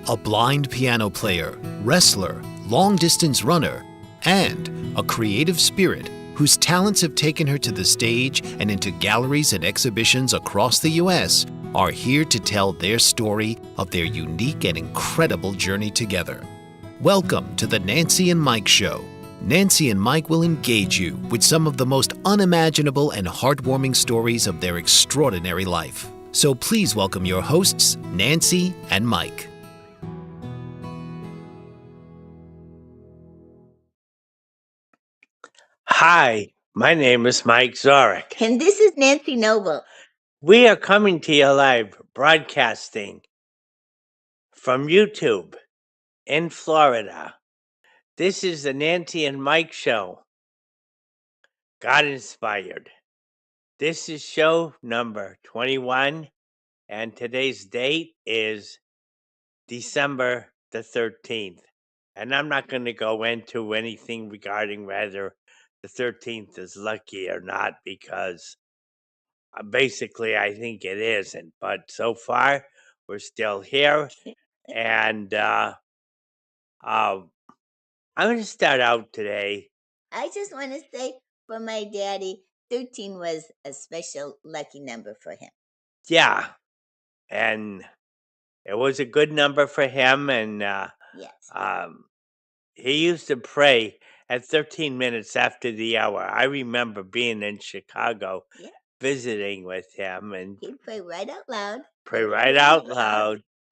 A blind piano player, wrestler, long-distance runner, and a creative spirit whose talents have taken her to the stage and into galleries and exhibitions across the U.S. are here to tell their story of their unique and incredible journey together. Welcome to the Nancy and Mike Show. Nancy and Mike will engage you with some of the most unimaginable and heartwarming stories of their extraordinary life. So please welcome your hosts, Nancy and Mike. Hi, my name is Mike Zorick. And this is Nancy Noble. We are coming to you live broadcasting from YouTube in Florida. This is the Nancy and Mike Show, God Inspired. This is show number 21, and today's date is December the 13th. And I'm not going to go into anything regarding whether the 13th is lucky or not, because basically I think it isn't. But so far, we're still here. And I'm going to start out today. I just want to say for my daddy, 13 was a special lucky number for him. Yeah. And it was a good number for him. And Yes. He used to pray at 13 minutes after the hour. I remember being in Chicago visiting with him, and he'd pray right out loud.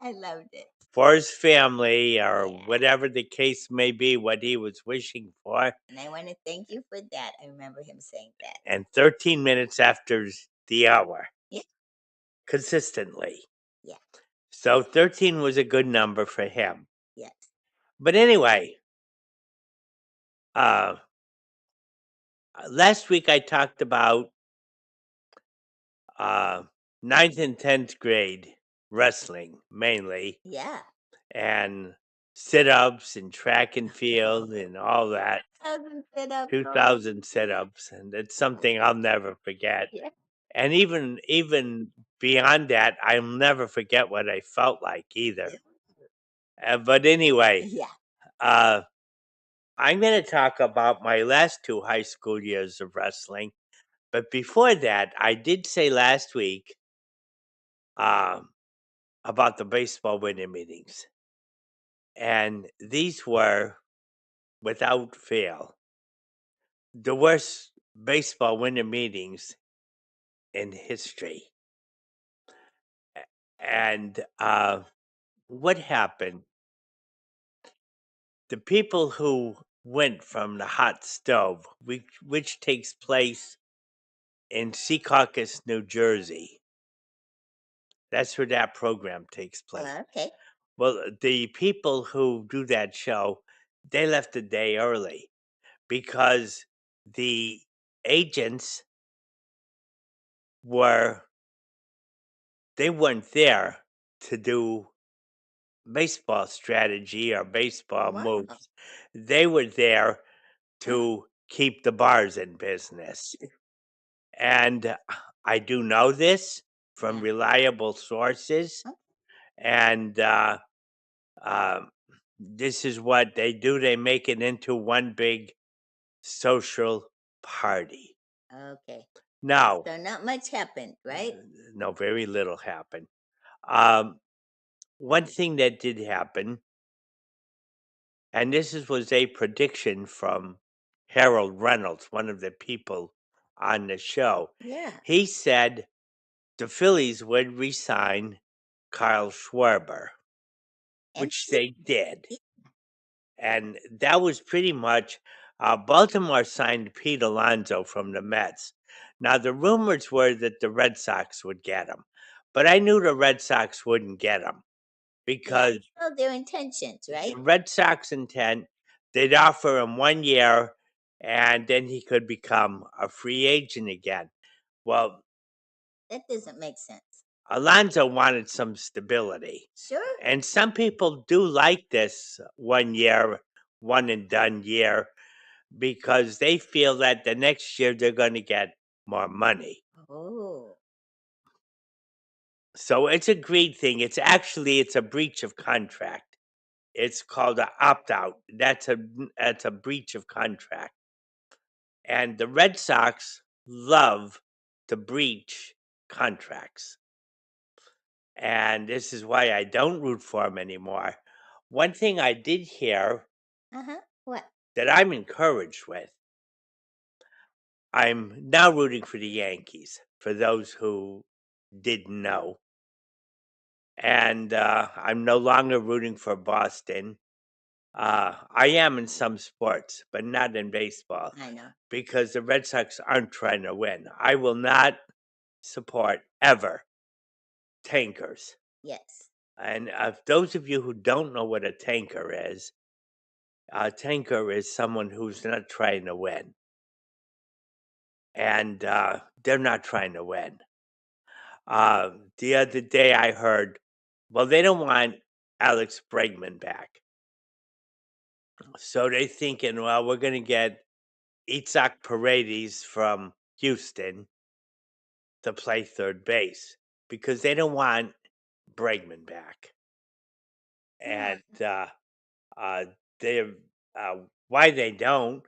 I loved it. For his family, or whatever the case may be, what he was wishing for. And I want to thank you for that. I remember him saying that. And 13 minutes after the hour. Yeah. Consistently. Yeah. So 13 was a good number for him. Yes. But anyway, last week I talked about 9th and 10th grade wrestling, mainly. Yeah. And sit-ups and track and field and all that. 2,000 sit-ups. 2,000 sit-ups, and it's something I'll never forget. Yeah. And even beyond that, I'll never forget what I felt like either. But anyway, I'm going to talk about my last 2 high school years of wrestling. But before that, I did say last week about the baseball winter meetings. And these were, without fail, the worst baseball winter meetings in history. And what happened? The people who went from the hot stove, which takes place in Secaucus, New Jersey. That's where that program takes place. Okay. Well, the people who do that show, they left a day early because the agents weren't there to do baseball strategy or baseball moves. They were there to keep the bars in business. And I do know this from reliable sources. And this is what they do. They make it into one big social party. Okay. Now, so not much happened, right? No, very little happened. One thing that did happen, and was a prediction from Harold Reynolds, one of the people on the show. Yeah. He said the Phillies would re-sign Carl Schwarber, which they did. And that was pretty much Baltimore signed Pete Alonso from the Mets. Now, the rumors were that the Red Sox would get him, but I knew the Red Sox wouldn't get him because their intentions, right? the Red Sox intent, they'd offer him 1 year and then he could become a free agent again. Well, that doesn't make sense. Alonso wanted some stability. Sure. And some people do like this 1 year, one and done year, because they feel that the next year they're going to get more money. Oh. So it's a greed thing. It's a breach of contract. It's called an opt out. That's a breach of contract. And the Red Sox love to breach contracts. And this is why I don't root for them anymore. One thing I did hear What? that I'm encouraged with, I'm now rooting for the Yankees, for those who didn't know. And I'm no longer rooting for Boston. I am in some sports, but not in baseball, I know. because the Red Sox aren't trying to win. I will not support ever tankers. Yes. And those of you who don't know what a tanker is someone who's not trying to win. And they're not trying to win. The other day I heard, well, they don't want Alex Bregman back. So they're thinking, well, we're going to get Itzhak Paredes from Houston to play third base because they don't want Bregman back. And they why they don't?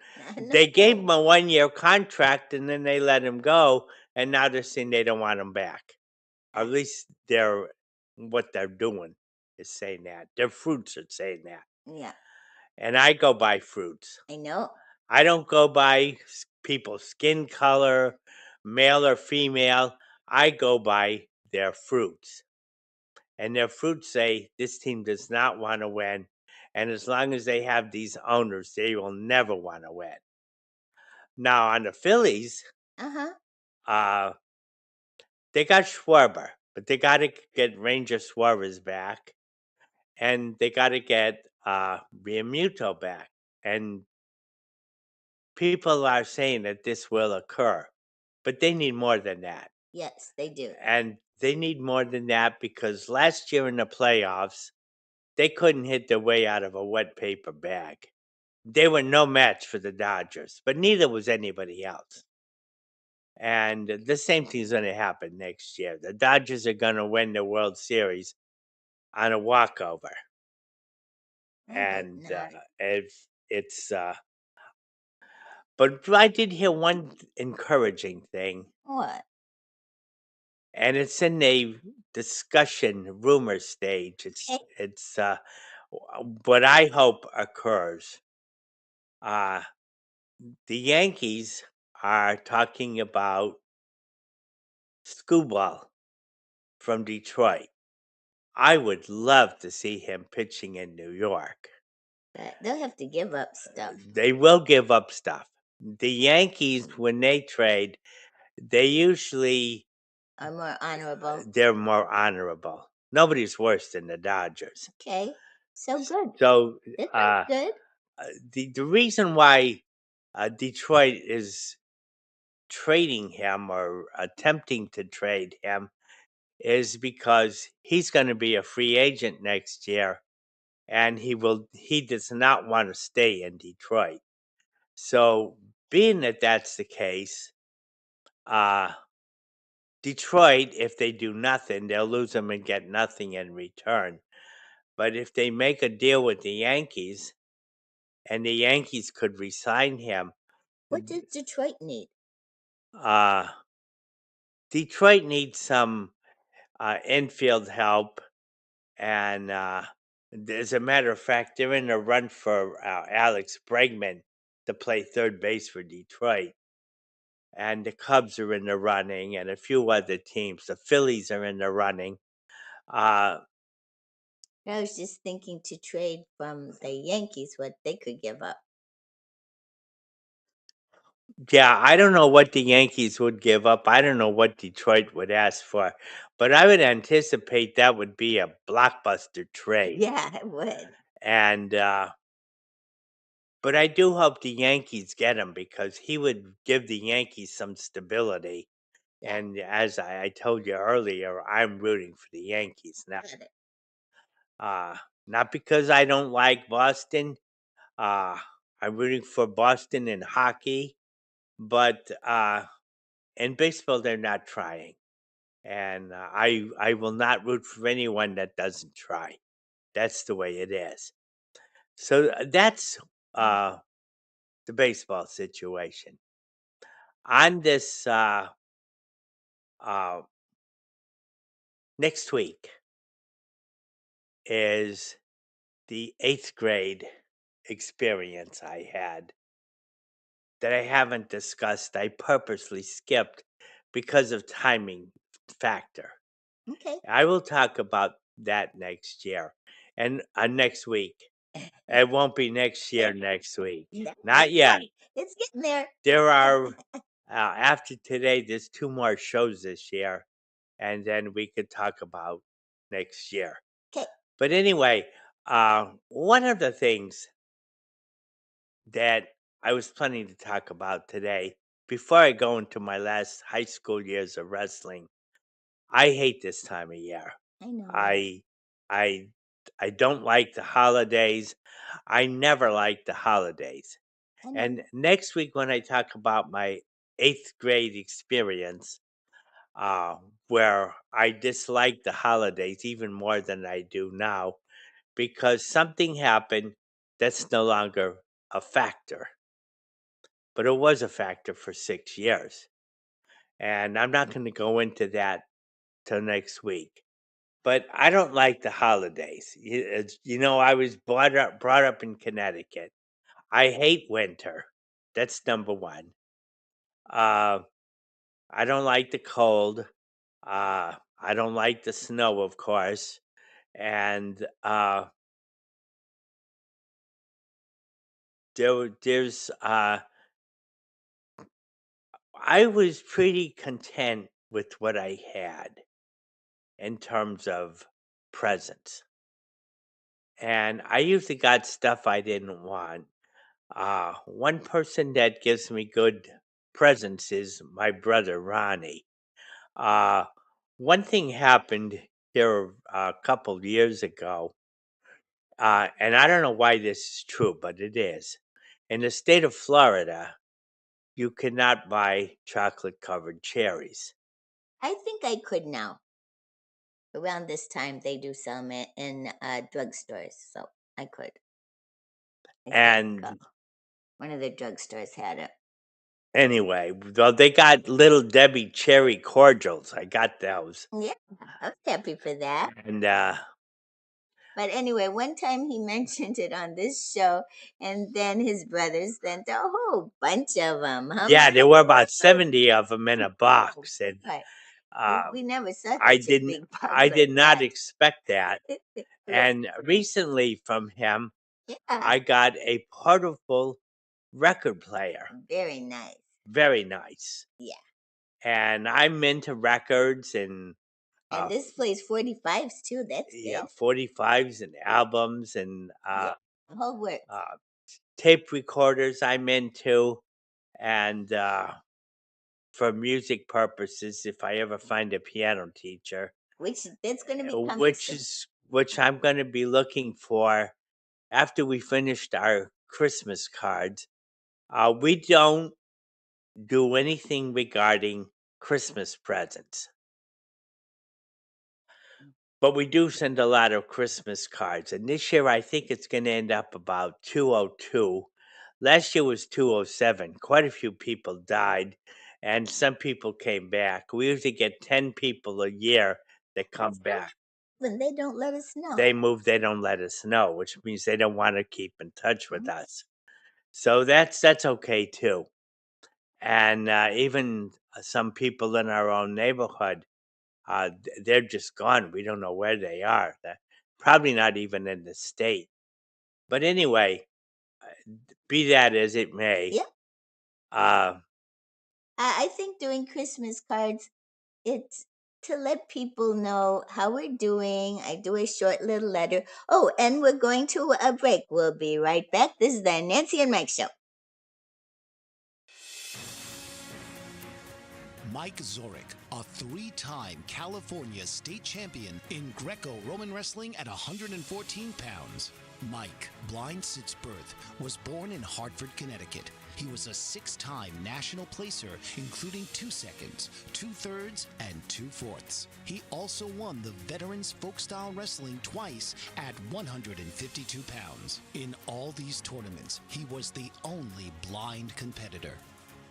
They gave him a 1-year contract and then they let him go, and now they're saying they don't want him back. Or at least what they're doing is saying that. Their fruits are saying that. Yeah. And I go by fruits. I know. I don't go by people's skin color, male or female. I go by their fruits. And their fruits say this team does not want to win. And as long as they have these owners, they will never want to win. Now, on the Phillies, they got Schwarber, but they got to get Ranger Suarez back. And they got to get Realmuto back. And people are saying that this will occur, but they need more than that. Yes, they do. And they need more than that because last year in the playoffs, they couldn't hit their way out of a wet paper bag. They were no match for the Dodgers, but neither was anybody else. And the same thing's going to happen next year. The Dodgers are going to win the World Series on a walkover. And if it's but I did hear one encouraging thing. What? And it's in a discussion rumor stage. It's what I hope occurs. The Yankees are talking about Scuball from Detroit. I would love to see him pitching in New York. But they'll have to give up stuff. They will give up stuff. The Yankees, when they trade, they usually are more honorable. They're more honorable. Nobody's worse than the Dodgers. Okay, so good. So good. The reason why Detroit is trading him or attempting to trade him is because he's going to be a free agent next year, and he does not want to stay in Detroit. So being that that's the case, Detroit, if they do nothing, they'll lose him and get nothing in return. But if they make a deal with the Yankees, and the Yankees could resign him, What does Detroit need? Detroit needs some infield help, and as a matter of fact, they're in a run for Alex Bregman to play third base for Detroit. And the Cubs are in the running, and a few other teams. The Phillies are in the running. I was just thinking to trade from the Yankees what they could give up. Yeah, I don't know what the Yankees would give up. I don't know what Detroit would ask for, but I would anticipate that would be a blockbuster trade. Yeah, it would. And but I do hope the Yankees get him because he would give the Yankees some stability. Yeah. And as I told you earlier, I'm rooting for the Yankees now. Not because I don't like Boston. I'm rooting for Boston in hockey, but in baseball they're not trying. and I will not root for anyone that doesn't try. That's the way it is. So that's the baseball situation. On this uh, next week is the 8th grade experience I had that I haven't discussed. I purposely skipped because of timing factor. Okay. I will talk about that next year and next week. It won't be next year, next week. Not yet. It's getting there. There are, after today, there's 2 more shows this year, and then we could talk about next year. Okay. But anyway, one of the things that I was planning to talk about today, before I go into my last high school years of wrestling, I hate this time of year. I know. I I I don't like the holidays. I never liked the holidays. I know. And next week when I talk about my 8th grade experience, uh, where I dislike the holidays even more than I do now, because something happened that's no longer a factor. But it was a factor for 6 years. And I'm not going to go into that till next week. But I don't like the holidays. I was brought up in Connecticut. I hate winter. That's number one. Uh, I don't like the cold. I don't like the snow, of course. And there's I was pretty content with what I had in terms of presents. And I usually got stuff I didn't want. One person that gives me good presents is my brother Ronnie. Uh, One thing happened here a couple years ago, and I don't know why this is true, but it is. In the state of Florida, you cannot buy chocolate covered cherries. I think I could now. Around this time, they do sell them in drugstores, so I could. I think And one of the drugstores had it. anyway, though they got Little Debbie cherry cordials. I got those. Yeah, I was happy for that. And But anyway, one time he mentioned it on this show, and then his brothers sent a whole bunch of them. yeah, there were about 70 of them in a box. And Right. uh, We never saw I such a didn't big box I like did not that. expect that. And recently from him, Yeah, I got a portable record player. very nice. Very nice. Yeah. And I'm into records and And this plays 45s too. That's yeah, good. 45s and albums and Yeah, the whole works. tape recorders I'm into. And for music purposes, if I ever find a piano teacher, Which that's going to be coming which soon. which I'm going to be looking for after we finished our Christmas cards. We don't do anything regarding Christmas presents, but we do send a lot of Christmas cards. And this year, I think it's going to end up about 202. Last year was 207. Quite a few people died, and some people came back. We usually get 10 people a year that come back. When they don't let us know. They move, they don't let us know, which means they don't want to keep in touch with Mhm. us. So that's okay too. And even some people in our own neighborhood, they're just gone. We don't know where they are. They're probably not even in the state. But anyway, be that as it may, Yeah. uh, I think doing Christmas cards, it's to let people know how we're doing. I do a short little letter. Oh, and we're going to a break. We'll be right back. This is the Nancy and Mike Show. Mike Zorick, a 3-time California state champion in Greco-Roman wrestling at 114 pounds. Mike, blind since birth, was born in Hartford, Connecticut. He was a 6-time national placer, including 2 seconds, 2/3, and 2/4. He also won the Veterans Folk-Style Wrestling twice at 152 pounds. In all these tournaments, he was the only blind competitor.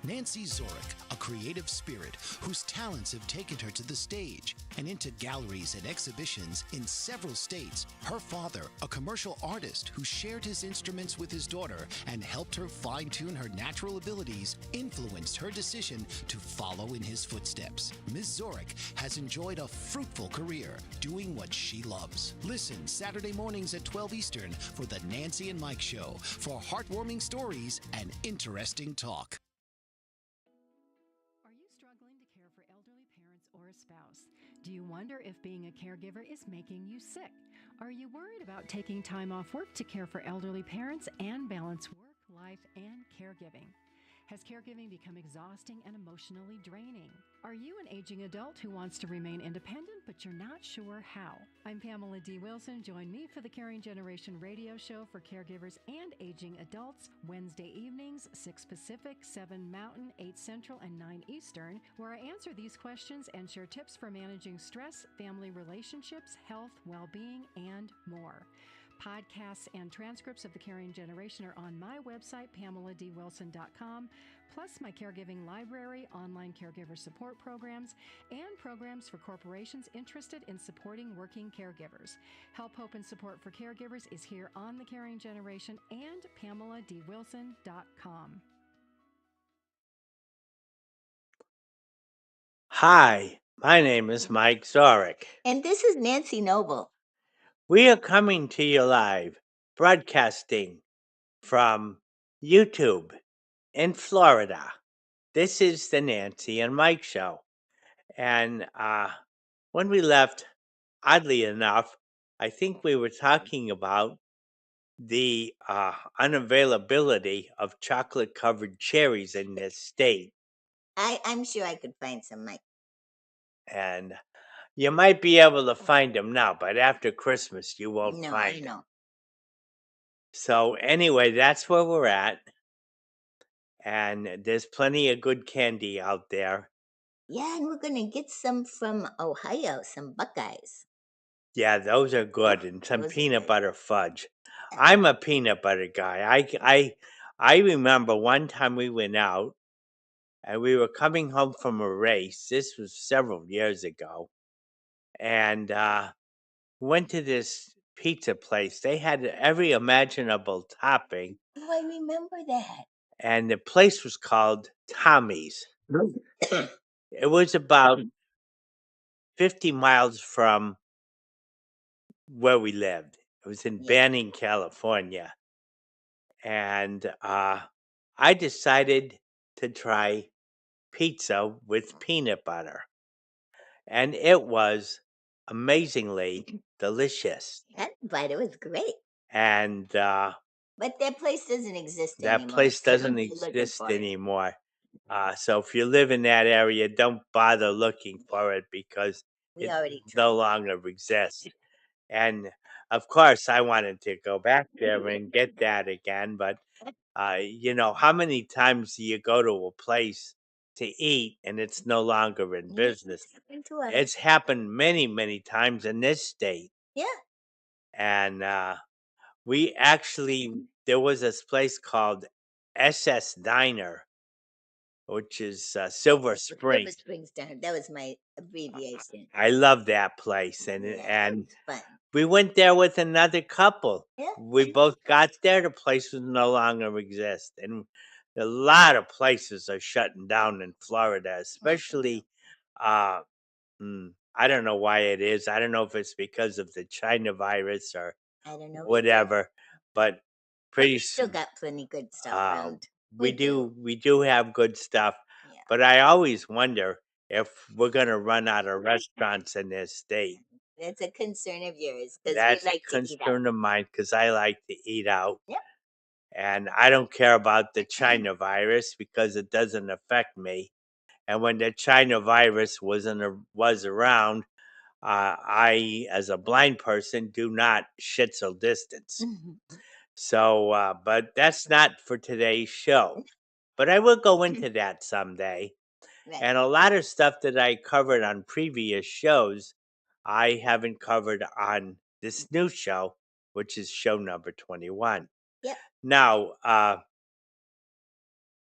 Nancy Zorick, a creative spirit whose talents have taken her to the stage and into galleries and exhibitions in several states. Her father, a commercial artist who shared his instruments with his daughter and helped her fine-tune her natural abilities, influenced her decision to follow in his footsteps. Ms. Zorick has enjoyed a fruitful career doing what she loves. Listen Saturday mornings at 12 Eastern for the Nancy and Mike Show for heartwarming stories and interesting talk. Or a spouse? Do you wonder if being a caregiver is making you sick? Are you worried about taking time off work to care for elderly parents and balance work, life, and caregiving? Has caregiving become exhausting and emotionally draining? Are you an aging adult who wants to remain independent, but you're not sure how? I'm Pamela D. Wilson. Join me for the Caring Generation radio show for caregivers and aging adults, Wednesday evenings, 6 Pacific, 7 Mountain, 8 Central, and 9 Eastern, where I answer these questions and share tips for managing stress, family relationships, health, well-being, and more. Podcasts and transcripts of The Caring Generation are on my website, PamelaDWilson.com, plus my caregiving library, online caregiver support programs, and programs for corporations interested in supporting working caregivers. Help, hope, and support for caregivers is here on The Caring Generation and PamelaDWilson.com. Hi, my name is Mike Zorick. And this is Nancy Noble. We are coming to you live, broadcasting from YouTube in Florida. This is the Nancy and Mike Show. And when we left, oddly enough, I think we were talking about the unavailability of chocolate-covered cherries in this state. I'm sure I could find some, Mike. And you might be able to find them now, but after Christmas, you won't No, find I them. know. So anyway, that's where we're at. And there's plenty of good candy out there. Yeah, and we're going to get some from Ohio, some Buckeyes. Yeah, those are good, and some Those are peanut good. butter fudge. I'm a peanut butter guy. I remember one time we went out, and we were coming home from a race. This was several years ago, and went to this pizza place. They had every imaginable topping, Oh, I remember that. and the place was called Tommy's. It was about 50 miles from where we lived. It was in Yeah. Banning, California. And I decided to try pizza with peanut butter. And it was amazingly delicious. But it was great. And But that place doesn't exist that anymore. place so doesn't we're looking exist for it. anymore. So if you live in that area, don't bother looking for it because We it already no tried. longer exists. And of course, I wanted to go back there and get that again. But, how many times do you go to a place to eat and it's no longer in business? It's happened to us. It's happened many, many times in this state. Yeah. And there was this place called SS Diner, which is Silver Silver Spring. Springs Diner. That was my abbreviation. I love that place. And Yeah, it was fun. we went there with another couple. Yeah. We both got there. The place was no longer exist. And a lot of places are shutting down in Florida, especially, uh, I don't know why it is. I don't know if it's because of the China virus or I don't know either. whatever, but pretty Still soon, got plenty good stuff uh, around. we do have good stuff. Yeah. But I always wonder if we're gonna run out of restaurants in this state. That's a concern of yours because we That's like a to eat out. concern of mine because I like to eat out. Yep. And I don't care about the China virus because it doesn't affect me. And when the China virus was around, I, as a blind person, do not social distance. Mhm. So, but that's not for today's show. But I will go into that someday. Right. And a lot of stuff that I covered on previous shows, I haven't covered on this new show, which is show number 21. Yep. Now,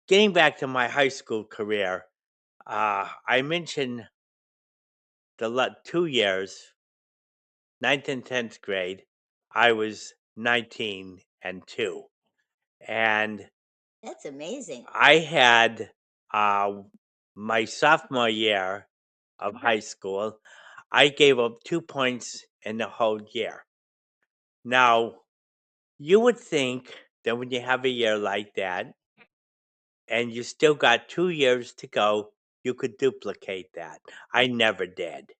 getting back to my high school career, I mentioned the 2 years, ninth and 10th grade, I was 19 and 2. And That's amazing. I had my sophomore year of high school, I gave up 2 points in the whole year. Now, you would think that when you have a year like that and you still got 2 years to go, you could duplicate that. I never did.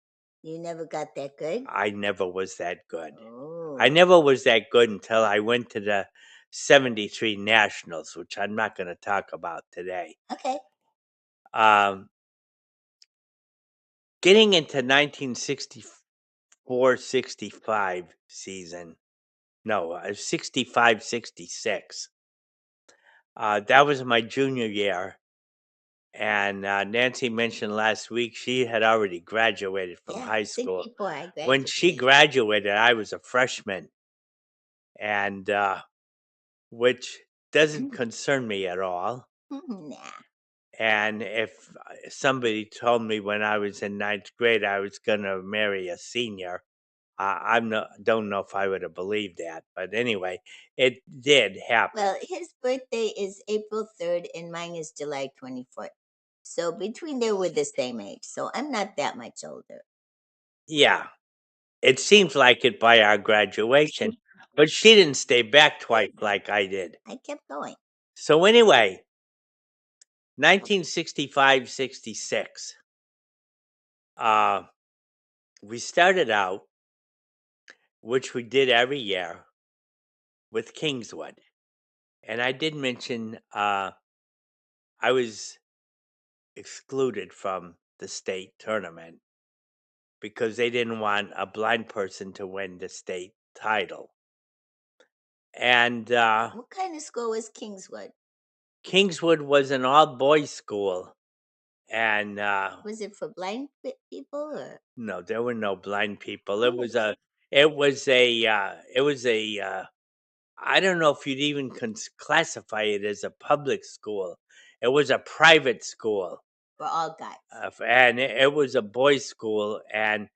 You never got that good? I never was that good. I Oh. never was that good until I went to the 73 Nationals, which I'm not going to talk about today. Okay. Um, Getting into 1964-65 season, no, 65-66. That was my junior year. And Nancy mentioned last week she had already graduated from Yeah. high school. 64, I When she graduated. graduated, I was a freshman, and which doesn't concern me at all. Nah. And if somebody told me when I was in ninth grade I was going to marry a senior, don't know if I would have believed that. But anyway, it did happen. Well, his birthday is April 3rd and mine is July 24th. So between there, we're the same age. So I'm not that much older. Yeah, it seems like it by our graduation, but she didn't stay back twice like I did. I kept going. So anyway, 1965-66. We started out, which we did every year, with Kingswood. And I did mention I was excluded from the state tournament because they didn't want a blind person to win the state title. And What kind of school was Kingswood? Kingswood was an all boys school. And Was it for blind people or? no, there were no blind people. Oh, It was a, I don't know if you'd even classify it as a public school. It was a private school. for all guys. And it was a boys' school. And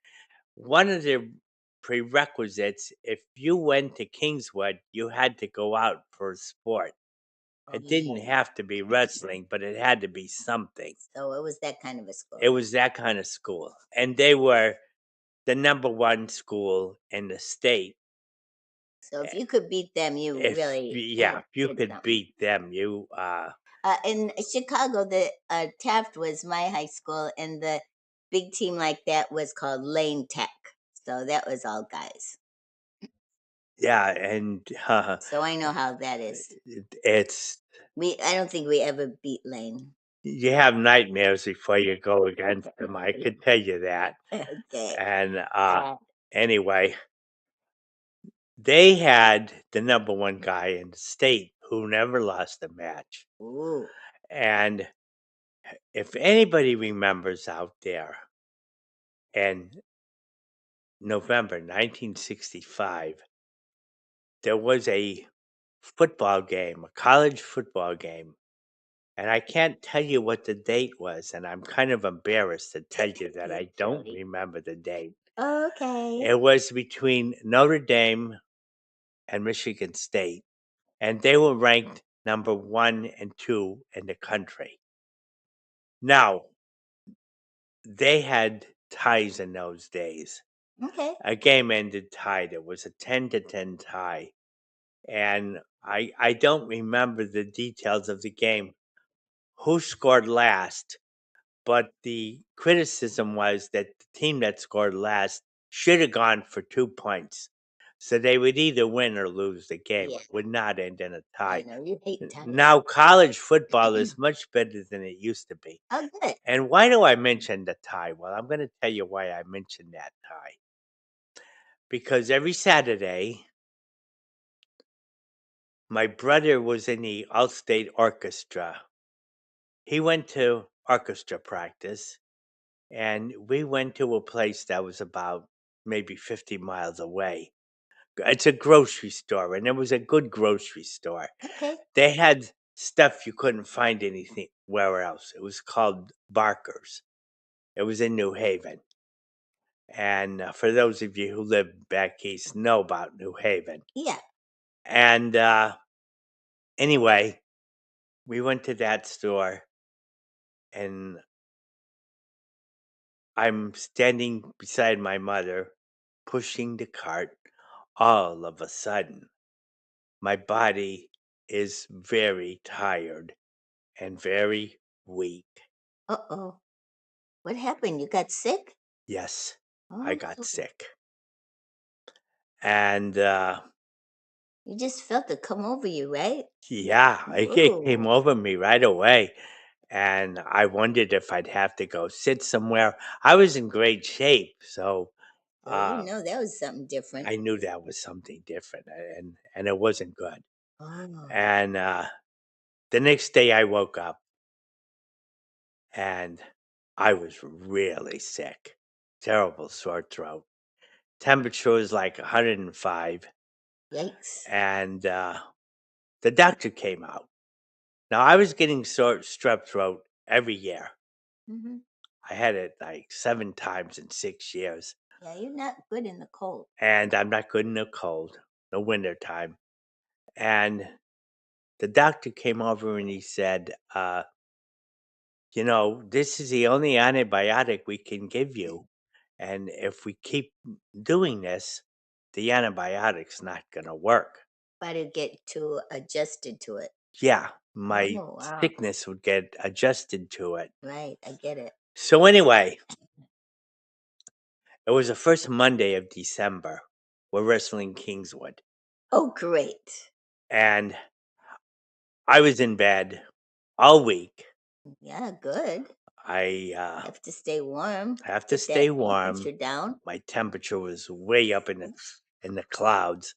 one of the prerequisites, if you went to Kingswood, you had to go out for a sport. It didn't Okay. have to be wrestling, but it had to be something. So it was that kind of a school. It was that kind of school. And they were the number one school in the state. So if you could beat them, you really If you did could something. beat them, you In Chicago, the Taft was my high school, and the big team like that was called Lane Tech. So that was all guys. yeah, and So I know how that is. it's I don't think we ever beat Lane. you have nightmares before you go against them. I can tell you that. Okay. And anyway, they had the number one guy in the state who never lost a match. Ooh. And if anybody remembers out there, in November 1965, there was a football game, a college football game. And I can't tell you what the date was, and I'm kind of embarrassed to tell you that I don't Silly. remember the date. Okay. It was between Notre Dame and Michigan State, and they were ranked number 1 and 2 in the country. Now, they had ties in those days. Okay. A game ended tied. It was a 10-10 tie. And I don't remember the details of the game, who scored last, but the criticism was that the team that scored last should have gone for 2 points. So they would either win or lose the game. Yeah. It would not end in a I tie. know you hate ties. Now college football is much better than it used to be. Oh, good. And why do I mention the tie? Well, I'm going to tell you why I mentioned that tie. Because every Saturday, my brother was in the All-State Orchestra. He went to orchestra practice, and we went to a place that was about maybe 50 miles away. It's a grocery store, and it was a good grocery store. Okay. They had stuff you couldn't find anywhere else. It was called Barker's. It was in New Haven. And for those of you who live back east, know about New Haven. Yeah. And anyway, we went to that store, and I'm standing beside my mother, pushing the cart. All of a sudden, my body is very tired and very weak. Uh-oh. What happened? You got sick? Yes, I Oh, got sick. And you just felt it come over you, right? yeah, it came Whoa. over me right away. And I wondered if I'd have to go sit somewhere. I was in great shape, so So you know that was something different. I knew that was something different, and it wasn't good. Oh, And the next day, I woke up and I was really sick, terrible sore throat. Temperature was like 105, yikes. and the doctor came out. Now I was getting strep throat every year. Mm-hmm. I had it like 7 times in 6 years. Yeah, you're not good in the cold. And I'm not good in the cold, the winter time. And the doctor came over and he said, this is the only antibiotic we can give you. And if we keep doing this, the antibiotic's not going to work. But to get too adjusted to it. Yeah, my Oh, wow. sickness would get adjusted to it. Right, I get it. So, anyway, it was the first Monday of December. We're wrestling Kingswood. Oh, great. And I was in bed all week. Yeah, good. I Have to stay warm. have to Get stay that warm. temperature down. My temperature was way up in the clouds.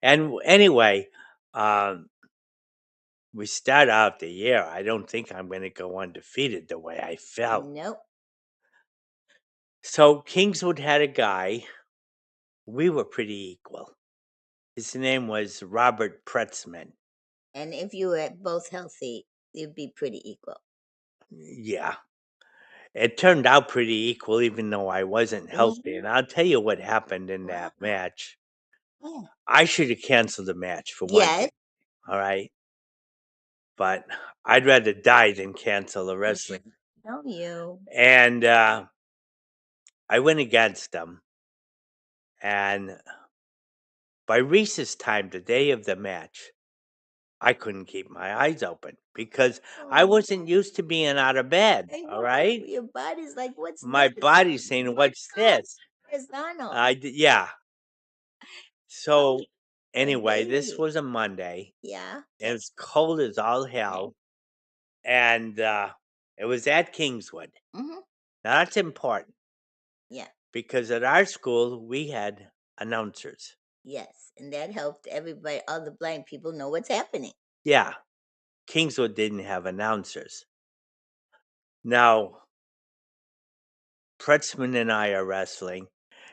And anyway, we start out the year. I don't think I'm going to go undefeated the way I felt. Nope. So Kingswood had a guy. We were pretty equal. His name was Robert Pretzman. And if you were both healthy, you'd be pretty equal. Yeah. It turned out pretty equal, even though I wasn't healthy. And I'll tell you what happened in that Wow. match. Yeah. I should have canceled the match for one Yes. thing. All right. But I'd rather die than cancel the wrestling. No, you. And I went against him. And by recess time, the day of the match, I couldn't keep my eyes open because I Oh, wasn't used to being out of bed. I All know. right. Your body's like, what's My this? body's saying, "What's this?" Horizontal. Yeah. So So anyway, this daily. was a Monday. Yeah. It was cold as all hell, and it was at Kingswood. Mm-hmm. Now that's important Yeah. because at our school we had announcers. Yes. And that helped everybody, all the blind people, know what's happening. Yeah, Kingswood didn't have announcers. Now, Pretzman and I are wrestling.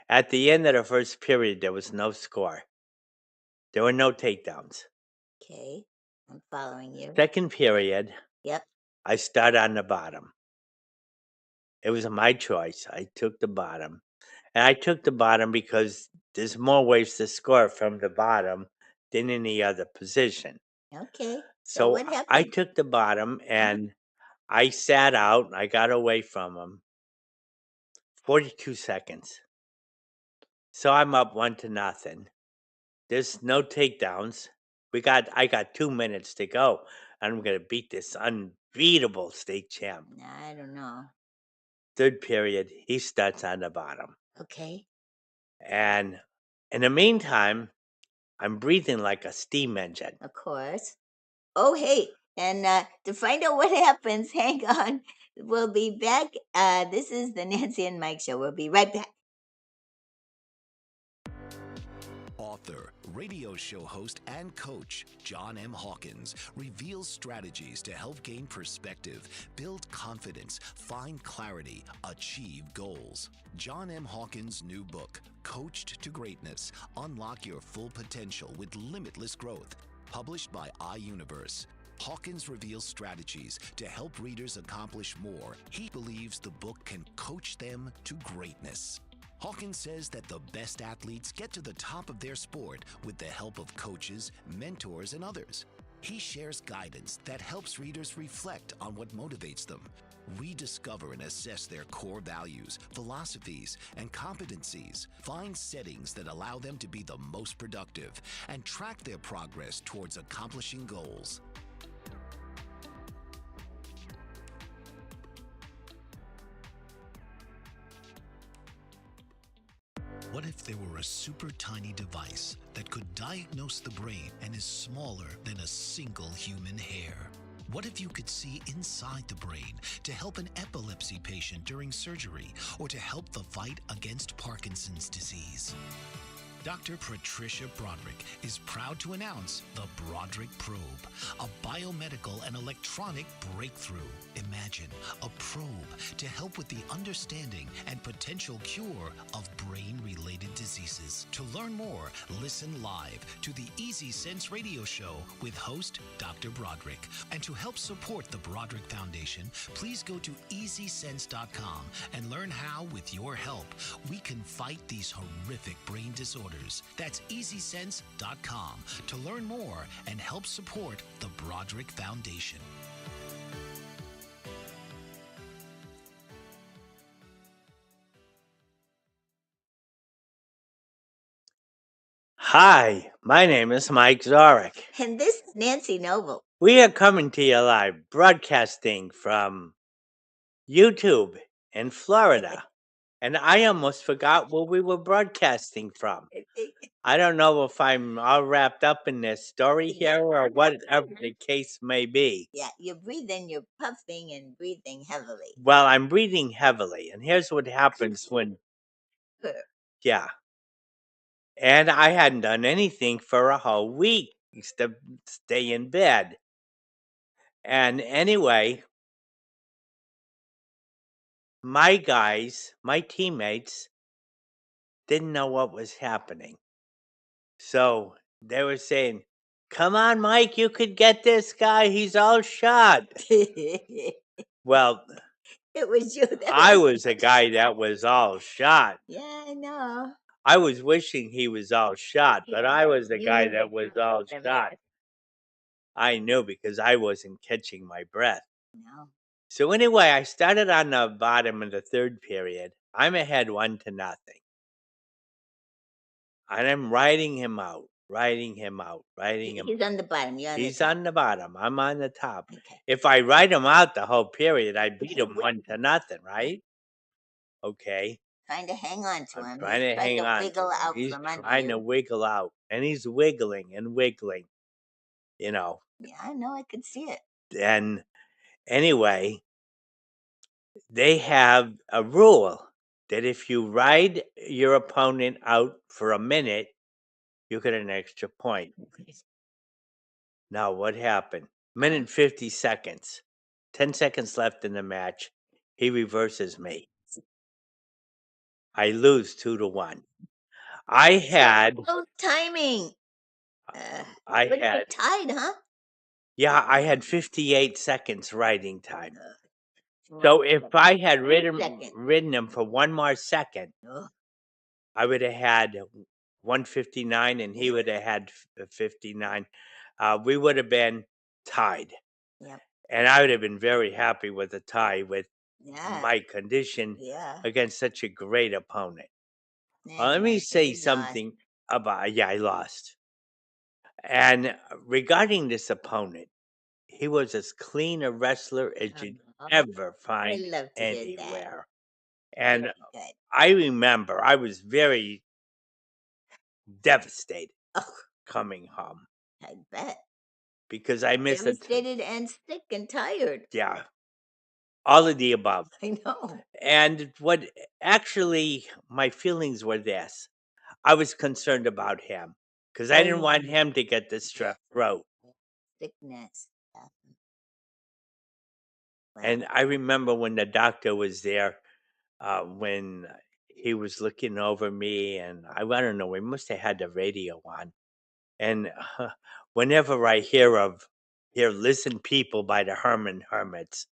At the end of the first period, there was no score. There were no takedowns. Okay. I'm following you. Second period, Yep. I start on the bottom. It was my choice. I took the bottom. And I took the bottom because there's more ways to score from the bottom than any other position. Okay. So So what I happened? took the bottom and I sat out. I got away from him. 42 seconds. So I'm up 1-0. There's no takedowns. I got 2 minutes to go. I'm gonna beat this unbeatable state champ. I don't know. Third period, he starts on the bottom. Okay. And In the meantime, I'm breathing like a steam engine. Of course. Oh, hey, and to find out what happens, hang on. We'll be back. This is the Nancy and Mike Show. We'll be right back. Author, radio show host, and coach John M. Hawkins reveals strategies to help gain perspective, build confidence, find clarity, achieve goals. John M. Hawkins' new book, Coached to Greatness, Unlock Your Full Potential with Limitless Growth, published by iUniverse. Hawkins reveals strategies to help readers accomplish more. He believes the book can coach them to greatness. Hawkins says that the best athletes get to the top of their sport with the help of coaches, mentors, and others. He shares guidance that helps readers reflect on what motivates them, rediscover and assess their core values, philosophies, and competencies, find settings that allow them to be the most productive, and track their progress towards accomplishing goals. What if there were a super tiny device that could diagnose the brain and is smaller than a single human hair? What if you could see inside the brain to help an epilepsy patient during surgery or to help the fight against Parkinson's disease? Dr. Patricia Broderick is proud to announce the Broderick Probe, a biomedical and electronic breakthrough. Imagine a probe to help with the understanding and potential cure of brain-related diseases. To learn more, listen live to the Easy Sense radio show with host Dr. Broderick. And to help support the Broderick Foundation, please go to EasySense.com and learn how, with your help, we can fight these horrific brain disorders. That's EasySense.com to learn more and help support the Broderick Foundation. Hi, my name is Mike Zorick. And this is Nancy Noble. We are coming to you live, broadcasting from YouTube in Florida. And I almost forgot where we were broadcasting from. I don't know if I'm all wrapped up in this story here or whatever the case may be. Yeah, you're puffing and breathing heavily. Well, I'm breathing heavily, and here's what happens when, yeah. And I hadn't done anything for a whole week to stay in bed. And anyway, my guys, my teammates, didn't know what was happening. So they were saying, "Come on, Mike, you could get this guy. He's all shot." Well, it was you. I was the guy that was all shot. Yeah, I know. I was wishing he was all shot, but I was the guy that was all shot. I knew because I wasn't catching my breath. No. So anyway, I started on the bottom of the third period. I'm ahead 1-0. And I'm riding him out. He's on the bottom. He's on the bottom. I'm on the top. Okay. If I ride him out the whole period, I beat him 1-0, right? Okay. Trying to hang on to him. I'm trying to hang on. He's trying to wiggle out, and he's wiggling and wiggling. You know. Yeah, I know. I could see it. And anyway, they have a rule that if you ride your opponent out for a minute, you get an extra point. Now, what happened? Minute and 50 seconds. 10 seconds left in the match. He reverses me. I lose 2-1. I had... No timing. I had... tied, huh? Yeah, I had 58 seconds riding time. So if I had ridden him for one more second, I would have had 159 and he would have had 59. We would have been tied. Yep. And I would have been very happy with a tie with my condition against such a great opponent. Let me say something about, I lost. And regarding this opponent, he was as clean a wrestler as you'd ever find anywhere. And I remember I was very devastated Oh, coming home I bet. because I miss it. Devastated and sick and tired. Yeah, all of the above. I know. And what actually my feelings were this: I was concerned about him because I didn't want him to get the strep throat. Sickness. Yeah. And Wow. I remember when the doctor was there, when he was looking over me, and I don't know, we must have had the radio on. And whenever I hear "Listen People" by the Herman Hermits,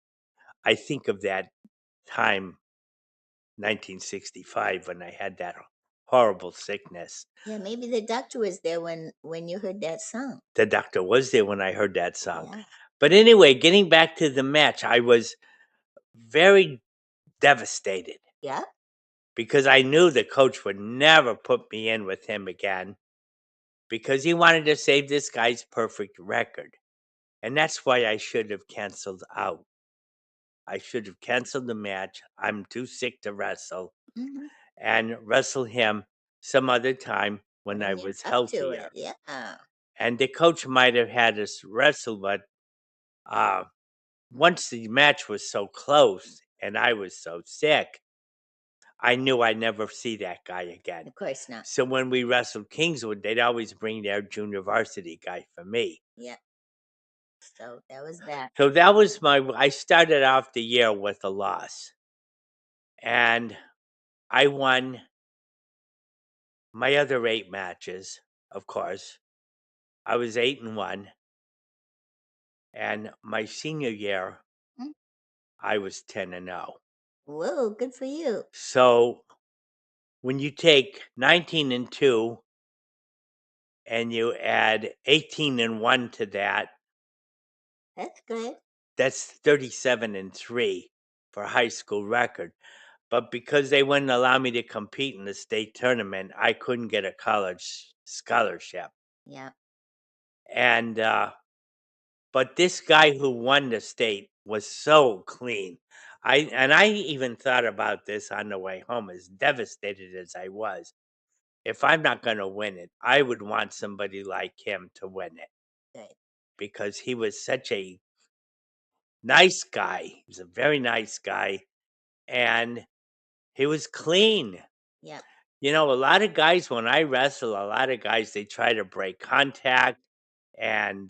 I think of that time, 1965, when I had that horrible sickness. Yeah, maybe the doctor was there when you heard that song. The doctor was there when I heard that song. Yeah. But anyway, getting back to the match, I was very devastated Yeah. because I knew the coach would never put me in with him again because he wanted to save this guy's perfect record. And that's why I should have canceled out. I should have canceled the match. I'm too sick to wrestle Mm-hmm. and wrestle him some other time when I When you're was up to healthier. it. Yeah. And the coach might have had us wrestle, but uh, once the match was so close and I was so sick, I knew I'd never see that guy again. Of course not. So when we wrestled Kingswood, they'd always bring their junior varsity guy for me. Yeah. So that was that. So that was I started off the year with a loss. And I won my other 8 matches, of course. I was 8-1. And my senior year, Mm. I was 10-0. Whoa, good for you. So when you take 19-2 and you add 18-1 to that, That's good. that's 37-3 for a high school record. But because they wouldn't allow me to compete in the state tournament, I couldn't get a college scholarship. Yeah. And but this guy who won the state was so clean. I even thought about this on the way home, as devastated as I was. If I'm not going to win it, I would want somebody like him to win it Good. because he was such a nice guy. He was a very nice guy and he was clean. Yeah. You know, a lot of guys, when I wrestle, a lot of guys, they try to break contact and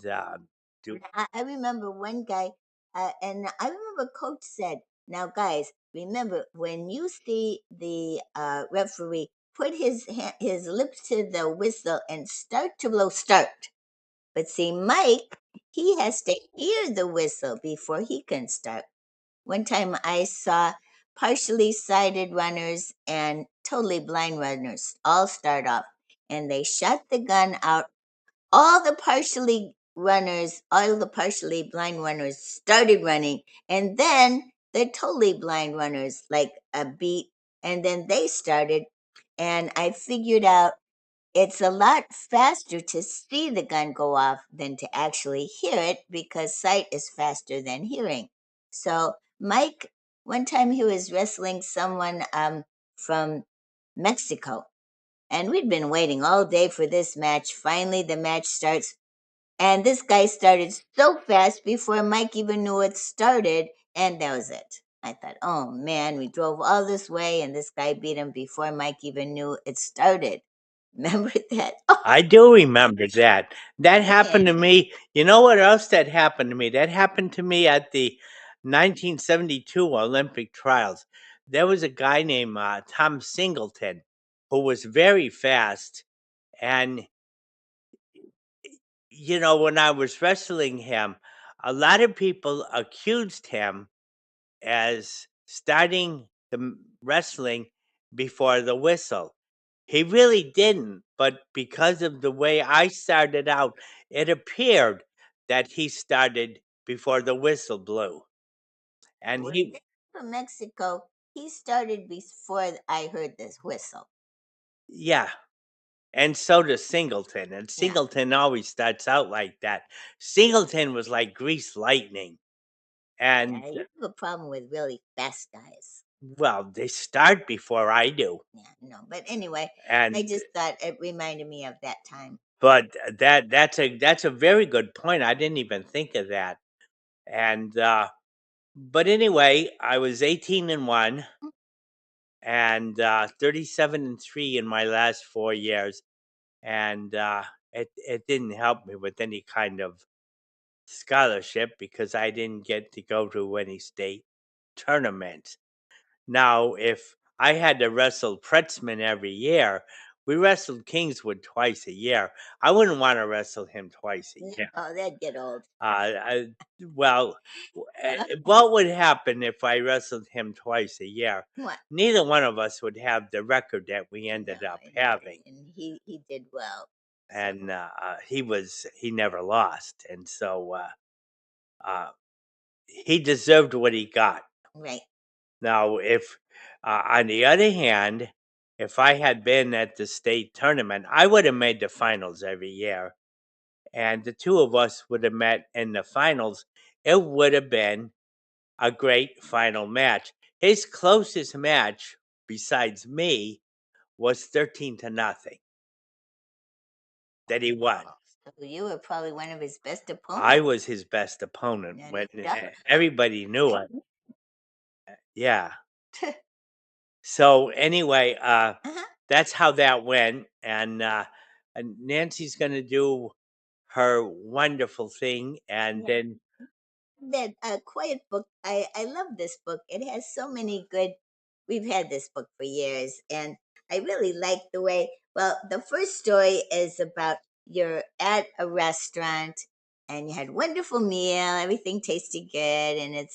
do. I remember one guy, and I remember Coach said, "Now, guys, remember when you see the referee put his lips to the whistle and start to blow, start." But see, Mike, he has to hear the whistle before he can start. One time I saw partially sighted runners and totally blind runners all start off, and they shot the gun out. All the partially blind runners started running, and then the totally blind runners, like a beat, and then they started. And I figured out it's a lot faster to see the gun go off than to actually hear it because sight is faster than hearing. So, Mike, one time he was wrestling someone from Mexico, and we'd been waiting all day for this match. Finally, the match starts, and this guy started so fast before Mike even knew it started, and that was it. I thought, oh man, we drove all this way, and this guy beat him before Mike even knew it started. Remember that? Oh, I do remember that. That happened to man. me. You know what else that happened to me? That happened to me at the 1972 Olympic trials. There was a guy named Tom Singleton who was very fast. And, you know, when I was wrestling him, a lot of people accused him as starting the wrestling before the whistle. He really didn't, but because of the way I started out, it appeared that he started before the whistle blew. And Well, he, from Mexico, he started before I heard this whistle. yeah, and so does Singleton. And Yeah. Singleton always starts out like that. Singleton was like greased lightning. Yeah, And you have a problem with really fast guys. Well, they start before I do, Yeah, no. But anyway, and I just thought it reminded me of that time. but that's a very good point. I didn't even think of that. And but anyway, I was 18-1 and 37-3 in my last 4 years, and it didn't help me with any kind of scholarship because I didn't get to go to any state tournaments. Now, if I had to wrestle Pretzman every year, we wrestled Kingswood twice a year. I wouldn't want to wrestle him twice a year. Oh, that'd get old. Well, what would happen if I wrestled him twice a year? What? Neither one of us would have the record that we ended No, up having, and he did well. So and he never lost, and so uh, he deserved what he got. right. Now, if on the other hand, if I had been at the state tournament, I would have made the finals every year, and the two of us would have met in the finals. It would have been a great final match. His closest match, besides me, was 13-0 that he won. So you were probably one of his best I opponents. was his best opponent Yeah, when no doubt. everybody knew it. Yeah. So anyway, Uh-huh. that's how that went, and Nancy's gonna do her wonderful thing, and Yeah. then That quiet book, I love this book. It has so many good. We've had this book for years, and I really like the way. Well, the first story is about you're at a restaurant and you had a wonderful meal, everything tasted good, and it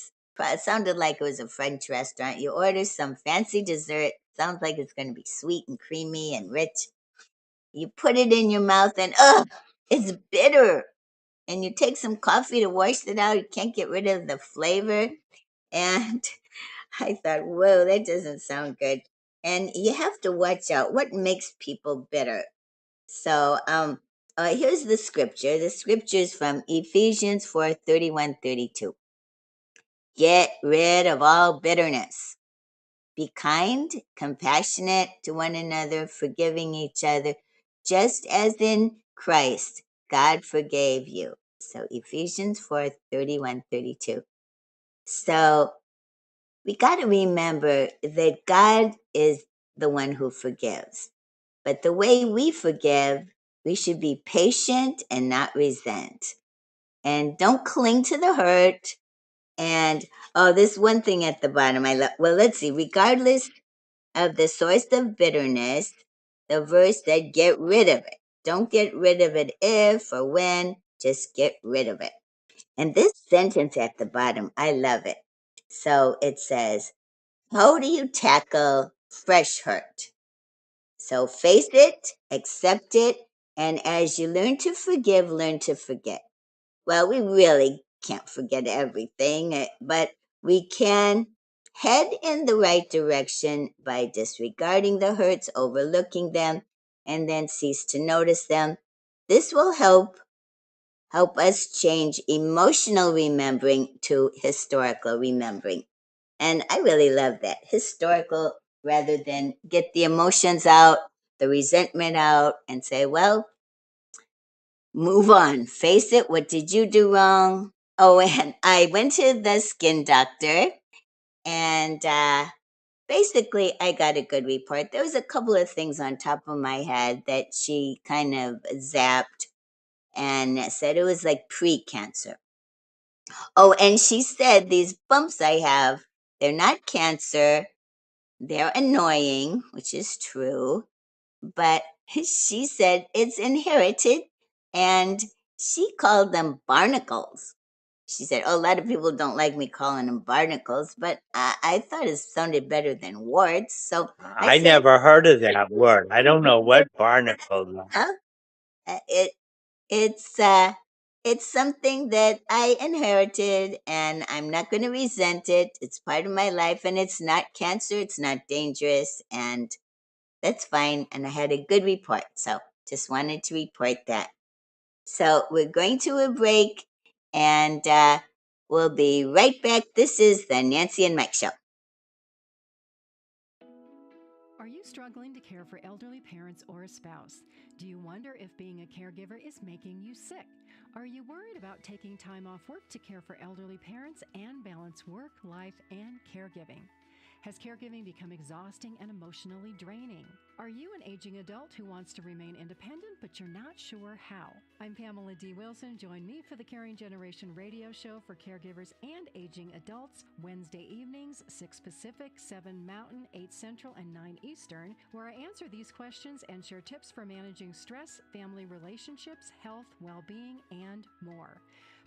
sounded like it was a French restaurant. You order some fancy dessert, sounds like it's going to be sweet and creamy and rich. You put it in your mouth, and it's bitter, and you take some coffee to wash it out. You can't get rid of the flavor. And I thought, whoa, that doesn't sound good. And you have to watch out what makes people bitter. So here's the scripture. The scripture is from Ephesians 4:31-32. Get rid of all bitterness. Be kind, compassionate to one another, forgiving each other, just as in Christ God forgave you. So Ephesians 4:31-32. So we got to remember that God is the one who forgives. But the way we forgive, we should be patient and not resent. And don't cling to the hurt. And oh, this one thing at the bottom I love. Well, let's see. Regardless of the source of bitterness, the verse said, get rid of it. Don't get rid of it if or when, just get rid of it. And this sentence at the bottom, I love it. So it says, how do you tackle fresh hurt? So face it, accept it, and as you learn to forgive, learn to forget. Well, we really can't forget everything, but we can head in the right direction by disregarding the hurts, overlooking them, and then cease to notice them. This will help us change emotional remembering to historical remembering. And I really love that. Historical rather than get the emotions out, the resentment out, and say, well, move on, face it. What did you do wrong? Oh, and I went to the skin doctor, and basically, I got a good report. There was a couple of things on top of my head that she kind of zapped and said it was like pre-cancer. Oh, and she said these bumps I have, they're not cancer. They're annoying, which is true, but she said it's inherited, and she called them barnacles. She said, oh, a lot of people don't like me calling them barnacles, but I thought it sounded better than warts. So I I said, never heard of that word. I don't know what barnacles are. huh? Uh, It it's it's something that I inherited, and I'm not going to resent it. It's part of my life, and it's not cancer. It's not dangerous, and that's fine. And I had a good report, so just wanted to report that. So we're going to a break, and we'll be right back. This is the Nancy and Mike Show. Are you struggling to care for elderly parents or a spouse? Do you wonder if being a caregiver is making you sick? Are you worried about taking time off work to care for elderly parents and balance work, life, and caregiving? Has caregiving become exhausting and emotionally draining? Are you an aging adult who wants to remain independent, but you're not sure how? I'm Pamela D. Wilson. Join me for the Caring Generation radio show for caregivers and aging adults, Wednesday evenings, 6 Pacific, 7 Mountain, 8 Central, and 9 Eastern, where I answer these questions and share tips for managing stress, family relationships, health, well-being, and more.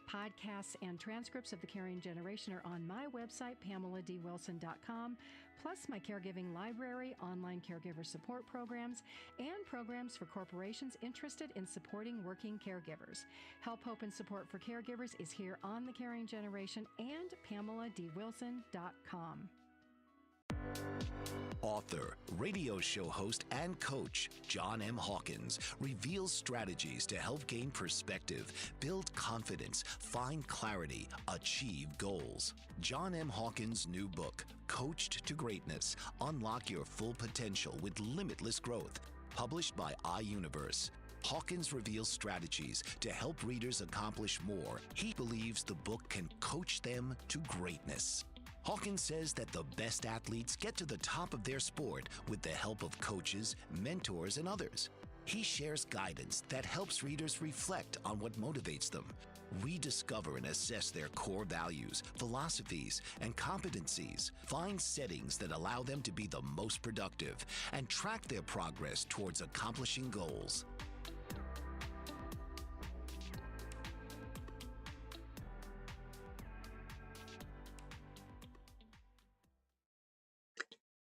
Podcasts and transcripts of the Caring Generation are on my website, PamelaDWilson.com, plus my caregiving library, online caregiver support programs, and programs for corporations interested in supporting working caregivers. Help, hope, and support for caregivers is here on the Caring Generation and PamelaDWilson.com. Author, radio show host, and coach John M. Hawkins reveals strategies to help gain perspective, build confidence, find clarity, achieve goals. John M. Hawkins' new book, Coached to Greatness: Unlock Your Full Potential with Limitless Growth, published by iUniverse. Hawkins reveals strategies to help readers accomplish more. He believes the book can coach them to greatness. Hawkins says that the best athletes get to the top of their sport with the help of coaches, mentors, and others. He shares guidance that helps readers reflect on what motivates them, rediscover and assess their core values, philosophies, and competencies, find settings that allow them to be the most productive, and track their progress towards accomplishing goals.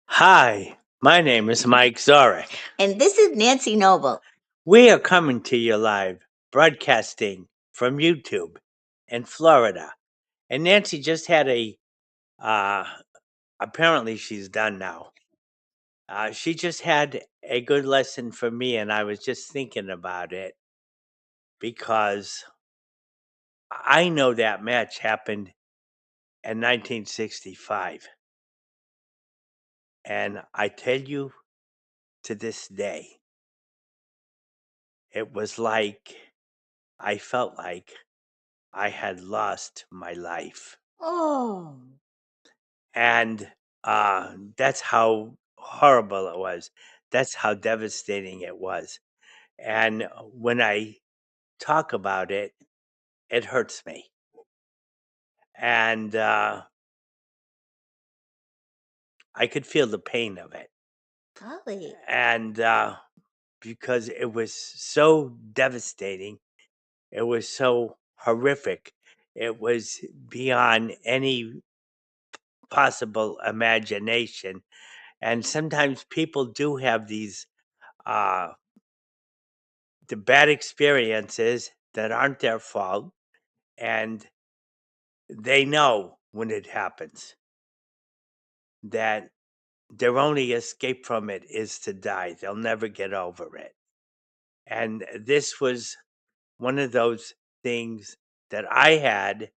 Hi, my name is Mike Zorick. And this is Nancy Noble. We are coming to you live, broadcasting from YouTube in Florida. And Nancy just had apparently she's done now. She just had a good lesson for me, and I was just thinking about it because I know that match happened in 1965. And I tell you, to this day, it was like I felt like I had lost my life. Oh, And that's how horrible it was. That's how devastating it was. And when I talk about it, it hurts me. And I could feel the pain of it. golly. And because it was so devastating, it was so horrific, it was beyond any possible imagination. And sometimes people do have these uh, the bad experiences that aren't their fault, and they know when it happens that their only escape from it is to die. They'll never get over it. And this was one of those things that I had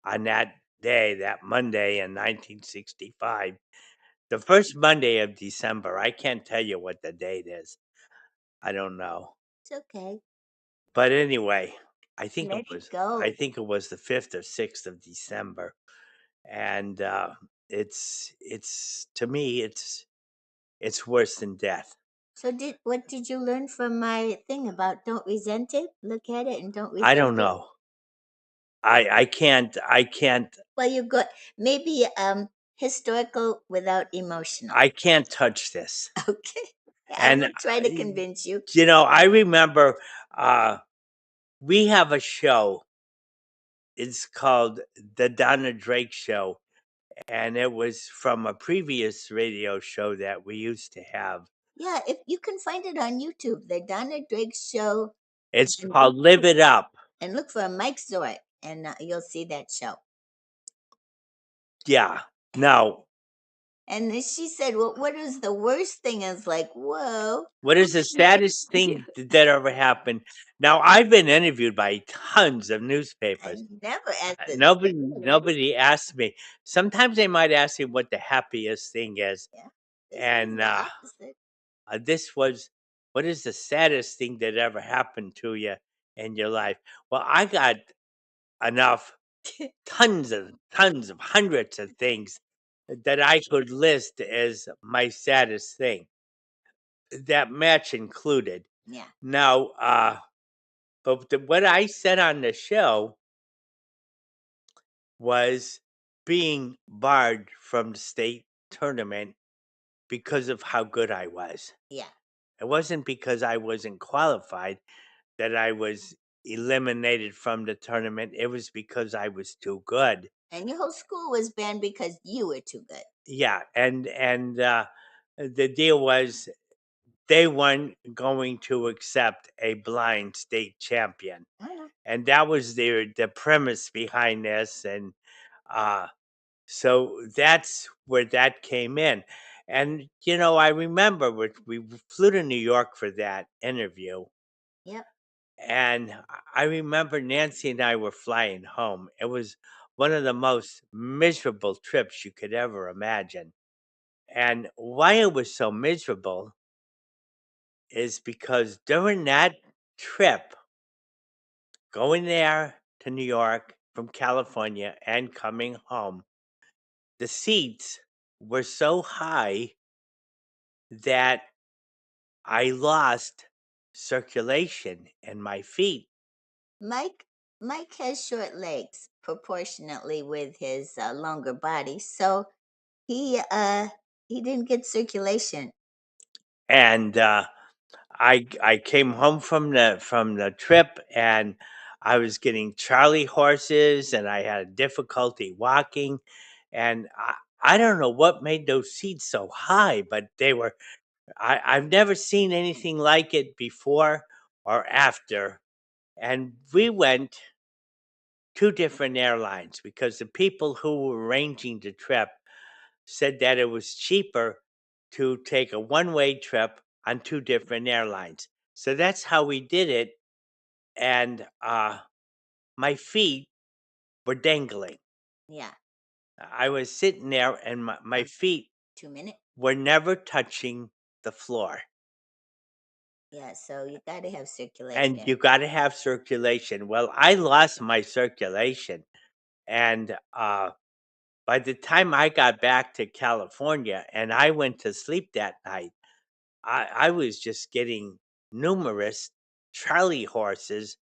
on that day, that Monday in 1965. The first Monday of December. I can't tell you what the date is. I don't know. It's okay. But anyway, I think Let it it was go. I think it was the 5th or 6th of December. And it's to me it's worse than death. So what did you learn from my thing about don't resent it? Look at it and don't resent it. I don't know. I can't Well, you got maybe historical without emotional. I can't touch this. Okay. I And will try to convince you. you know, I remember we have a show. It's called The Donna Drake Show, and it was from a previous radio show that we used to have. Yeah, if you can find it on YouTube, the Donna Drake Show, It's and called Live It Up. and look for Mike Zorick, and you'll see that show. Yeah. Now, And then she said, "Well, what is the worst thing?" I was like, "Whoa, what is the saddest thing that ever happened? Now, I've been interviewed by tons of I newspapers. never asked it." Nobody asked me. Sometimes they might ask me what the happiest thing is. Yeah. And the opposite. this was, what is the saddest thing that ever happened to you in your life? Well, I got enough, tons of hundreds of things that I could list as my saddest thing. That match included. Yeah. Now, but what I said on the show was being barred from the state tournament because of how good I was. Yeah. It wasn't because I wasn't qualified that I was eliminated from the tournament. It was because I was too good. And your whole school was banned because you were too good. Yeah, and the deal was they weren't going to accept a blind state champion. I know. And that was the premise behind this, and so that's where that came in. And I remember we flew to New York for that interview, Yep. and I remember Nancy and I were flying home. It was one of the most miserable trips you could ever imagine. And why it was so miserable is because during that trip, going there to New York from California and coming home, the seats were so high that I lost circulation in my feet. Mike Mike has short legs proportionately with his longer body, so he didn't get circulation. And I came home from the trip, and I was getting Charlie horses, and I had difficulty walking, and I don't know what made those seats so high, but they were. I've never seen anything like it before or after. And we went 2 different airlines because the people who were arranging the trip said that it was cheaper to take a one-way trip on 2 different airlines. So that's how we did it, and, my feet were dangling. Yeah. I was sitting there, and my feet 2 minutes. were never touching the floor. Yeah, so you got to have And circulation. you gotta have circulation. Well, I lost my circulation, and, by the time I got back to California and I went to sleep that night, I was just getting numerous Charlie horses,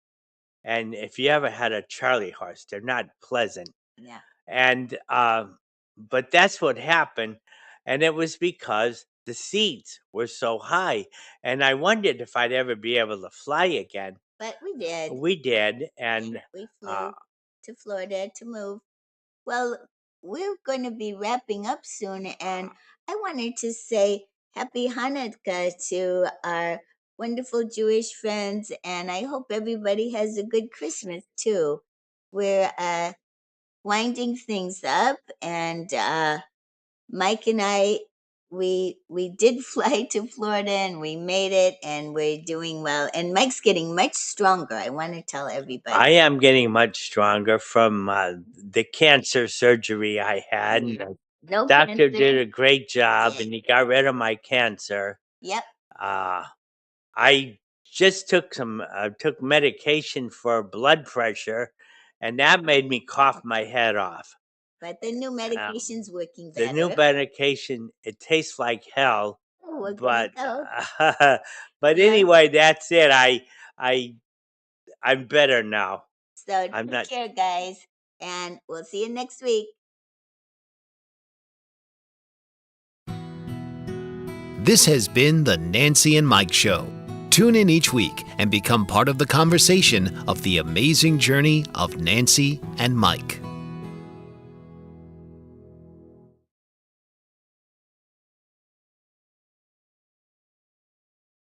and if you ever had a Charlie horse, they're not pleasant. Yeah. And, but that's what happened, and it was because the seats were so high, and I wondered if I'd ever be able to fly again. But we did. We did, and, We uh flew to Florida to move. Well, we're going to be wrapping up soon, and I wanted to say Happy Hanukkah to our wonderful Jewish friends, and I hope everybody has a good Christmas too. We're winding things up, and Mike and I, we did fly to Florida, and we made it, and we're doing well. And Mike's getting much stronger. I want to tell everybody. I am getting much stronger from, the cancer surgery I had. The No doctor cancer. did a great job, Yeah. and he got rid of my cancer. Yep. Uh, I just took medication for blood pressure, and that made me cough my head off. But the new Um, medication's working the new better. medication, it tastes like hell, Oh, we're gonna but, go. but Yeah. anyway, that's it. I I'm better now. So I'm take not care, guys, and we'll see you next week. This has been the Nancy and Mike Show. Tune in each week and become part of the conversation of the amazing journey of Nancy and Mike.